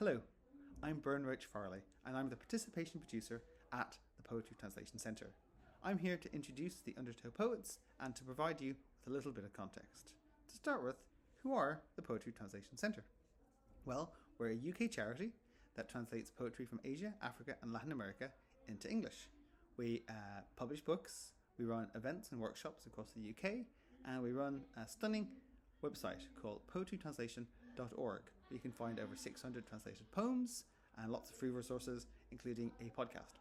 Hello, I'm Byrne Roach Farley, and I'm the participation producer at the Poetry Translation Centre. I'm here to introduce the Undertow poets and to provide you with a little bit of context. To start with, who are the Poetry Translation Centre? Well, we're a UK charity that translates poetry from Asia, Africa and Latin America into English. We publish books, we run events and workshops across the UK, and we run a stunning website called poetrytranslation.org, where you can find over 600 translated poems and lots of free resources, including a podcast.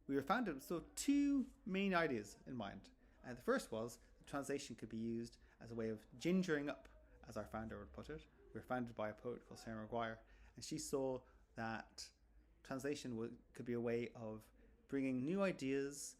We were founded with two main ideas in mind. The first was that translation could be used as a way of gingering up, as our founder would put it. We were founded by a poet called Sarah Maguire, and she saw that translation could be a way of bringing new ideas,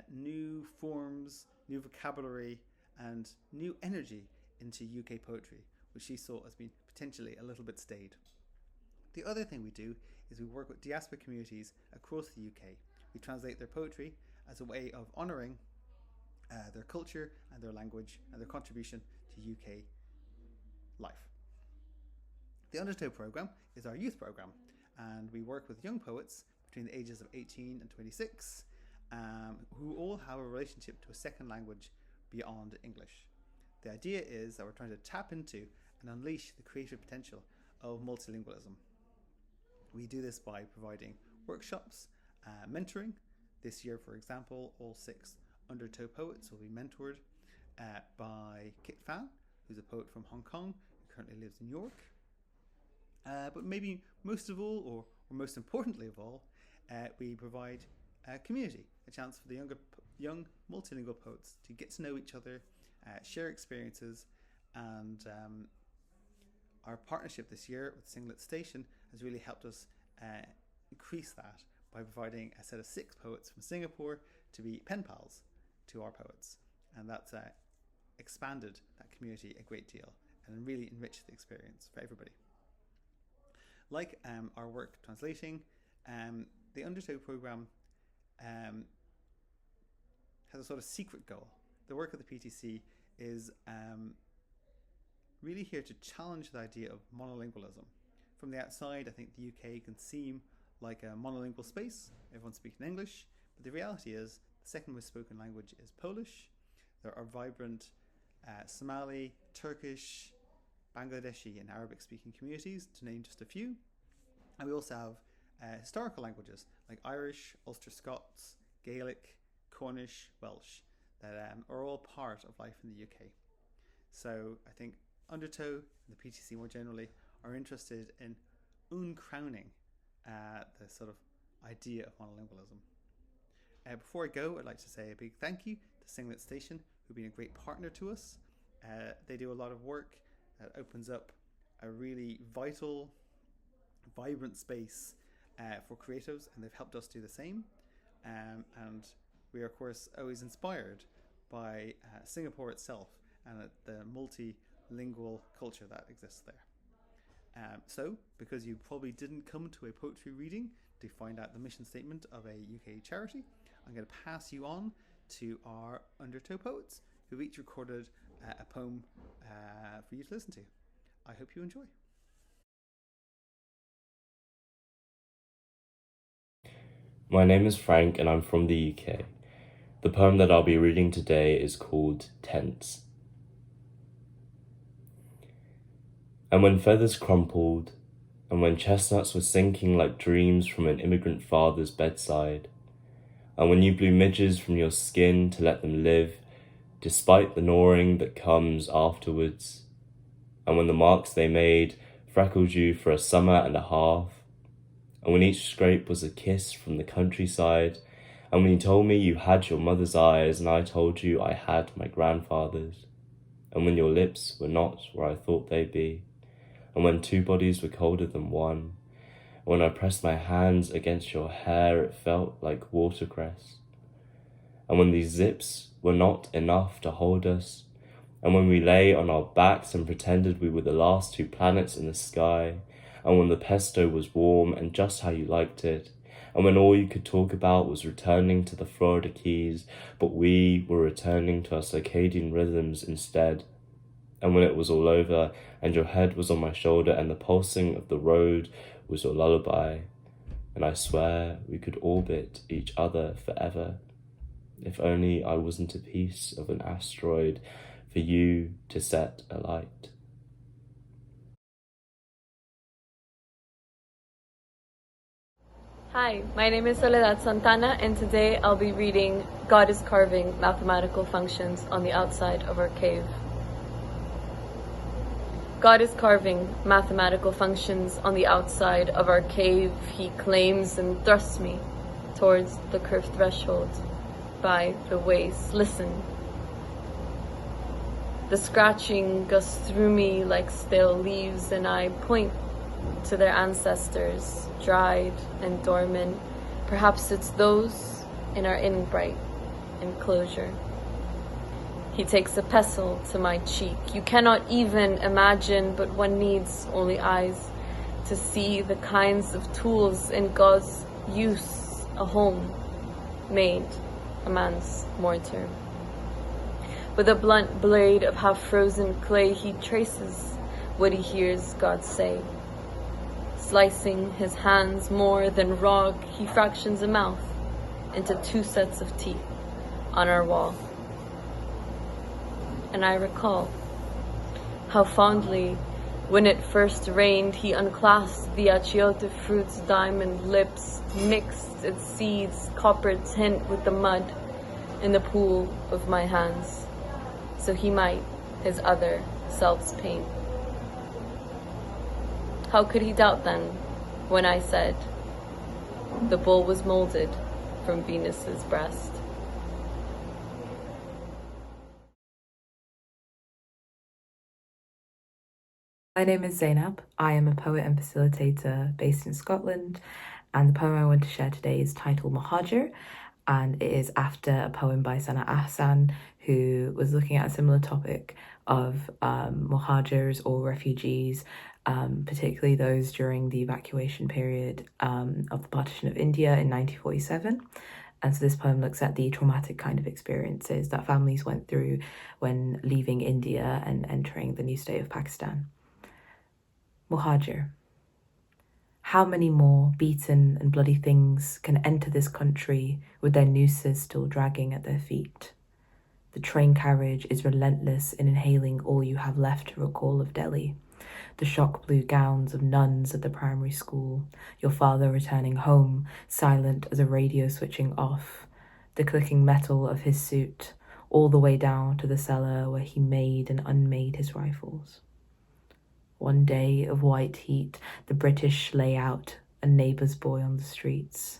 new forms, new vocabulary, and new energy into UK poetry, which she saw as being potentially a little bit staid. The other thing we do is we work with diaspora communities across the UK. We translate their poetry as a way of honouring their culture and their language and their contribution to UK life. The Undertow programme is our youth programme, and we work with young poets between the ages of 18 and 26 who all have a relationship to a second language beyond English. The idea is that we're trying to tap into and unleash the creative potential of multilingualism. We do this by providing workshops, mentoring. This year, for example, all 6 Undertow poets will be mentored by Kit Fan, who's a poet from Hong Kong who currently lives in York. But maybe most of all, or most importantly of all, we provide a community, a chance for the young multilingual poets to get to know each other, share experiences, and our partnership this year with Singlet Station has really helped us increase that by providing a set of 6 poets from Singapore to be pen pals to our poets, and that's expanded that community a great deal and really enriched the experience for everybody. Like our work translating, the Undertow programme has a sort of secret goal. The work of the PTC is really here to challenge the idea of monolingualism. From the outside, I think the UK can seem like a monolingual space. Everyone's speaking English, but the reality is the second most spoken language is Polish. There are vibrant Somali, Turkish, Bangladeshi and Arabic speaking communities, to name just a few. And we also have historical languages like Irish, Ulster Scots, Gaelic, Cornish, Welsh that are all part of life in the UK. So I think Undertow and the PTC more generally are interested in uncrowning the sort of idea of monolingualism. Before I go, I'd like to say a big thank you to Singlet Station, who've been a great partner to us. They do a lot of work that opens up a really vital, vibrant space for creatives, and they've helped us do the same. And we are, of course, always inspired by Singapore itself and the multilingual culture that exists there. So, because you probably didn't come to a poetry reading to find out the mission statement of a UK charity, I'm going to pass you on to our Undertow poets, who each recorded a poem for you to listen to. I hope you enjoy. My name is Frank and I'm from the UK. The poem that I'll be reading today is called Tents. And when feathers crumpled, and when chestnuts were sinking like dreams from an immigrant father's bedside, and when you blew midges from your skin to let them live, despite the gnawing that comes afterwards, and when the marks they made freckled you for a summer and a half, and when each scrape was a kiss from the countryside, and when you told me you had your mother's eyes and I told you I had my grandfather's, and when your lips were not where I thought they'd be, and when 2 bodies were colder than one, and when I pressed my hands against your hair it felt like watercress, and when these zips were not enough to hold us, and when we lay on our backs and pretended we were the last 2 planets in the sky, and when the pesto was warm and just how you liked it, and when all you could talk about was returning to the Florida Keys, but we were returning to our circadian rhythms instead, And when it was all over, and your head was on my shoulder, and the pulsing of the road was your lullaby, and I swear we could orbit each other forever, if only I wasn't a piece of an asteroid for you to set alight. Hi, my name is Soledad Santana, and today I'll be reading God is Carving Mathematical Functions on the Outside of Our Cave. God is carving mathematical functions on the outside of our cave. He claims and thrusts me towards the curved threshold by the waist. Listen. The scratching gusts through me like stale leaves, and I point to their ancestors, dried and dormant. Perhaps it's those in our in-bright enclosure. He takes a pestle to my cheek. You cannot even imagine, but one needs only eyes to see the kinds of tools in God's use. A home made a man's mortar. With a blunt blade of half-frozen clay, he traces what he hears God say. Slicing his hands more than rock, he fractions a mouth into 2 sets of teeth on our wall. And I recall how fondly, when it first rained, he unclasped the achiote fruit's diamond lips, mixed its seeds, copper tint with the mud in the pool of my hands, so he might his other selves paint. How could he doubt then, when I said, the bull was molded from Venus's breast? My name is Zainab. I am a poet and facilitator based in Scotland, and the poem I want to share today is titled Muhajir, and it is after a poem by Sana Ahsan, who was looking at a similar topic of muhajirs or refugees, particularly those during the evacuation period of the partition of India in 1947. And so this poem looks at the traumatic kind of experiences that families went through when leaving India and entering the new state of Pakistan. Muhajir. How many more beaten and bloody things can enter this country with their nooses still dragging at their feet? The train carriage is relentless in inhaling all you have left to recall of Delhi. The shock blue gowns of nuns at the primary school, your father returning home, silent as a radio switching off, the clicking metal of his suit, all the way down to the cellar where he made and unmade his rifles. One day of white heat, the British lay out a neighbour's boy on the streets.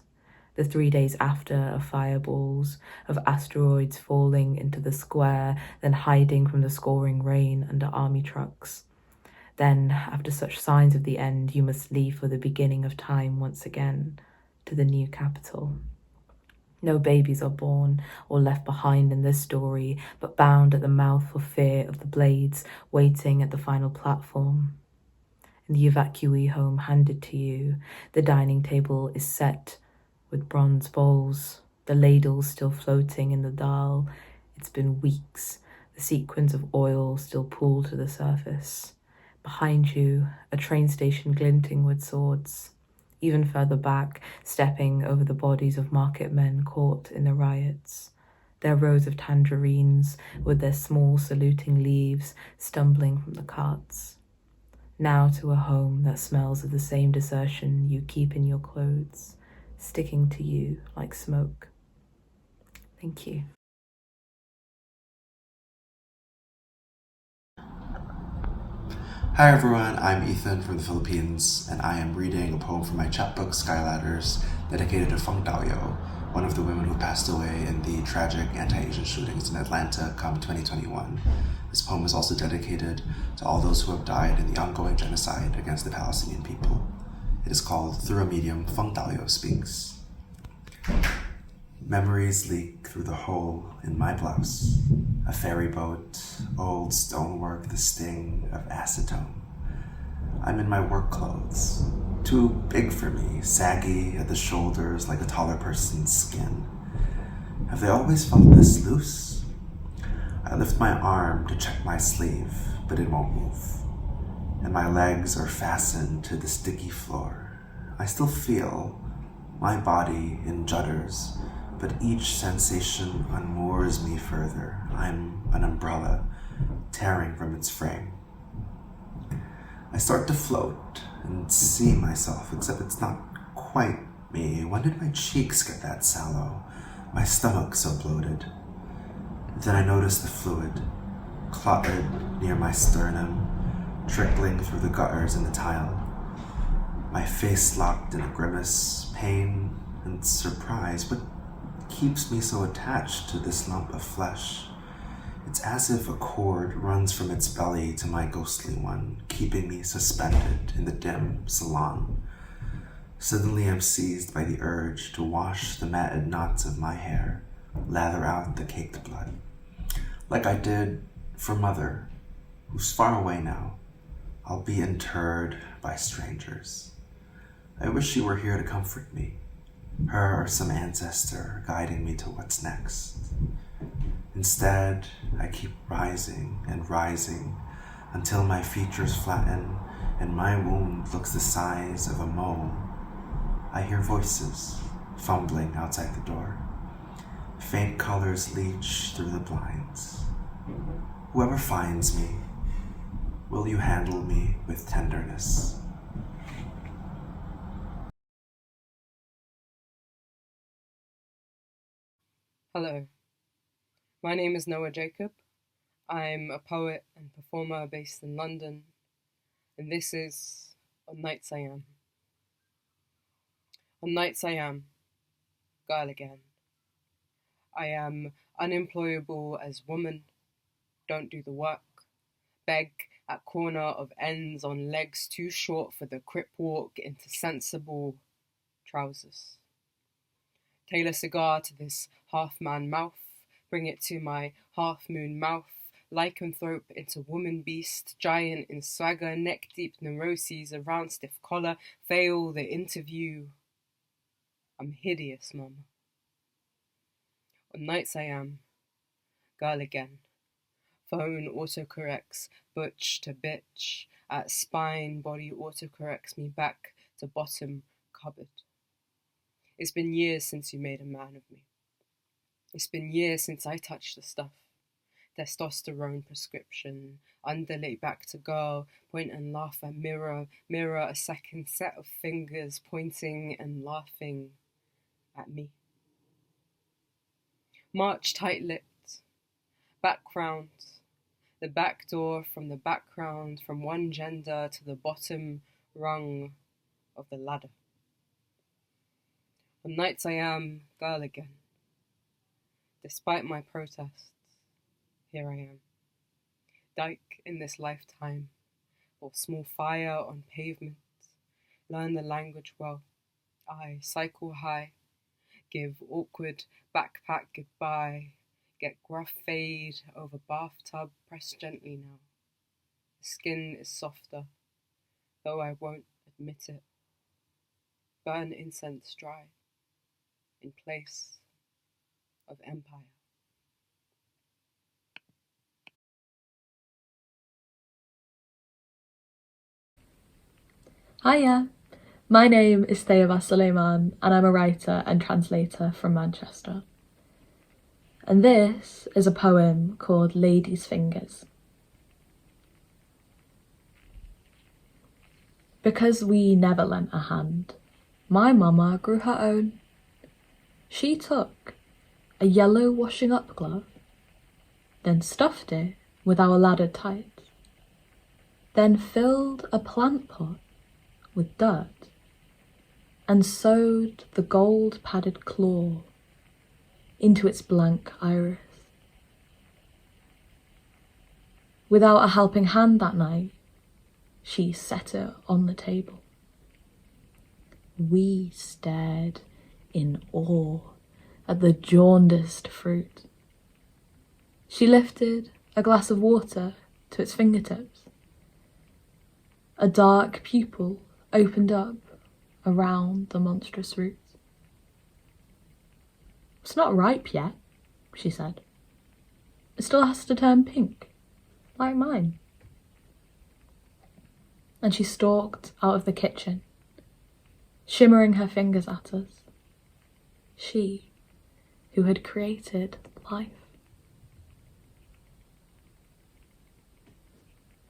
The 3 days after, of fireballs, of asteroids falling into the square, then hiding from the scoring rain under army trucks. Then, after such signs of the end, you must leave for the beginning of time once again, to the new capital. No babies are born or left behind in this story, but bound at the mouth for fear of the blades waiting at the final platform. In the evacuee home handed to you, the dining table is set with bronze bowls, the ladles still floating in the dal. It's been weeks, the sequins of oil still pool to the surface. Behind you, a train station glinting with swords. Even further back, stepping over the bodies of market men caught in the riots. Their rows of tangerines with their small saluting leaves stumbling from the carts. Now to a home that smells of the same desertion you keep in your clothes, sticking to you like smoke. Thank you. Hi everyone, I'm Ethan from the Philippines, and I am reading a poem from my chapbook Skyladders dedicated to Feng Daoyo, one of the women who passed away in the tragic anti-Asian shootings in Atlanta come 2021. This poem is also dedicated to all those who have died in the ongoing genocide against the Palestinian people. It is called Through a Medium, Feng Daoyo Speaks. Memories leak through the hole in my blouse. A ferry boat, old stonework, the sting of acetone. I'm in my work clothes, too big for me, saggy at the shoulders like a taller person's skin. Have they always felt this loose? I lift my arm to check my sleeve, but it won't move, and my legs are fastened to the sticky floor. I still feel my body in judders, but each sensation unmoors me further. I'm an umbrella tearing from its frame. I start to float and see myself, except it's not quite me. When did my cheeks get that sallow? My stomach so bloated. Then I notice the fluid, clotted near my sternum, trickling through the gutters in the tile. My face locked in a grimace, pain and surprise. What keeps me so attached to this lump of flesh? It's as if a cord runs from its belly to my ghostly one, keeping me suspended in the dim salon. Suddenly I'm seized by the urge to wash the matted knots of my hair, lather out the caked blood, like I did for Mother, who's far away now. I'll be interred by strangers. I wish she were here to comfort me, her or some ancestor guiding me to what's next. Instead, I keep rising and rising until my features flatten and my wound looks the size of a mole. I hear voices fumbling outside the door. Faint colors leach through the blinds. Whoever finds me, will you handle me with tenderness? Hello, my name is Noah Jacob. I'm a poet and performer based in London, and this is On Nights I Am. On nights I am, girl again. I am unemployable as woman, don't do the work, beg at corner of ends on legs too short for the crip walk into sensible trousers. Tailor cigar to this half-man mouth, bring it to my half-moon mouth, lycanthrope into woman-beast, giant in swagger, neck-deep neuroses, around stiff collar, fail the interview. I'm hideous, mama. On nights I am, girl again. Phone autocorrects, butch to bitch, at spine, body autocorrects me back to bottom cupboard. It's been years since you made a man of me. It's been years since I touched the stuff. Testosterone prescription, undulate back to girl, point and laugh at mirror, mirror a second set of fingers pointing and laughing at me. March tight-lipped, background, the back door from the background, from one gender to the bottom rung of the ladder. On nights I am, girl again. Despite my protests, here I am. Dyke in this lifetime, or small fire on pavement. Learn the language well. I cycle high, give awkward backpack goodbye. Get gruff fade over bathtub, press gently now. The skin is softer, though I won't admit it. Burn incense dry, in place of empire. Hiya, my name is Thea Suleiman and I'm a writer and translator from Manchester. And this is a poem called Lady's Fingers. Because we never lent a hand, my mama grew her own. She took a yellow washing up glove, then stuffed it with our laddered tights, then filled a plant pot with dirt, and sewed the gold-padded claw into its blank iris. Without a helping hand that night, she set it on the table. We stared in awe at the jaundiced fruit. She lifted a glass of water to its fingertips. A dark pupil opened up around the monstrous roots. "It's not ripe yet," she said. It still has to turn pink, like mine. And she stalked out of the kitchen, shimmering her fingers at us. She, who had created life.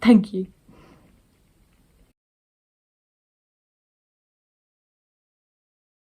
Thank you.